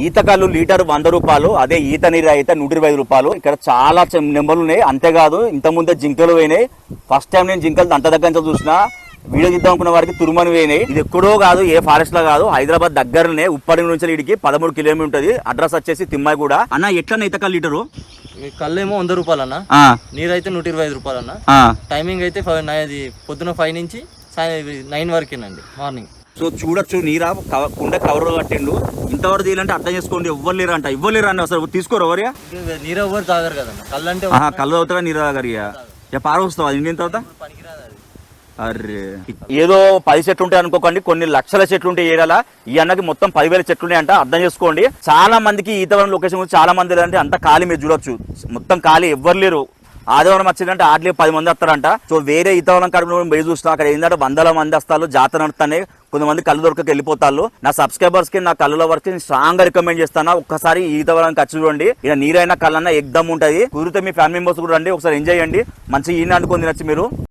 ఈతకాళ్ళు litre 100 రూపాయలు, అదే ఈత నీరు అయితే 125 రూపాయలు. ఇక్కడ చాలా నెంబర్లు ఉన్నాయి. అంతేకాదు ఇంత ముందే జింకలు పోయినాయి. ఫస్ట్ టైం నేను జింకలు అంత దగ్గర నుంచి చూసిన. వీడియో తీద్దాం అనుకున్న వారికి తురుమని పోయినాయి. ఇది ఎక్కడో కాదు, ఏ ఫారెస్ట్ లో కాదు, హైదరాబాద్ దగ్గరనే ఉప్పడి నుంచి వీడికి 13 కిలోమీటర్ ఉంటుంది. అడ్రస్ వచ్చేసి తిమ్మాయి కూడా. అన్న ఎట్లా ఈతకాళ్ళు లీటరు? కళ్ళేమో 100 రూపాయలు అన్న, నీరు అయితే 125 రూపాయలు అన్న. టైమింగ్ అయితే పొద్దున 5 నుంచి 9 వరకేనండి మార్నింగ్. సో చూడొచ్చు, నీరా కుండ కవర్ కట్టిండు. ఇంతవరకు తీయాలంటే అర్థం చేసుకోండి, ఇవ్వలేరు అంట. ఇవ్వలేరు అండి, అసలు తీసుకోరు ఎవరియా. నీరు ఎవరు తాగరు కదన్న, కళ్ళు అంటే కళ్ళు అవుతారా నీరు తాగరు. ఇక పార వస్తావా ఇండియన్ తర్వాత? అరే ఏదో 10 చెట్లు ఉంటాయి అనుకోకండి, కొన్ని లక్షల చెట్లు ఉంటాయి ఏరియాలా. ఈ అన్నకి మొత్తం 10,000 చెట్లు ఉన్నాయంట. అర్థం చేసుకోండి. చాలా మందికి ఈతవరం లొకేషన్ గురించి చాలా మంది అంటే అంత ఖాళీ, మీరు చూడొచ్చు మొత్తం ఖాళీ, ఎవ్వరు లేరు. ఆదివారం వచ్చిందంటే ఆటలే 10 మంది వస్తారంట. సో వేరే ఈతవరం కడుపు పోయి చూస్తాం, అక్కడ ఏంటంటే 100 మంది వస్తారు, జాతర నడుస్తానే. కొంతమంది కళ్ళు దొరకక వెళ్ళిపోతారు. నా సబ్స్క్రైబర్స్ కి, నా కళ్ళ వరకు స్ట్రాంగ్ గా రికమెండ్ చేస్తాను, ఒక్కసారి ఈతవరం ఖర్చు చూడండి. ఇక నీరైనా కళ్ళన్నా ఎగ్దమ్ ఉంటది. కుదిరితే మీ ఫ్యామిలీ మెంబర్స్ కూడా రండి, ఒకసారి ఎంజాయ్ చేయండి. మంచిగా ఈయన అనుకుని తినచ్చు మీరు.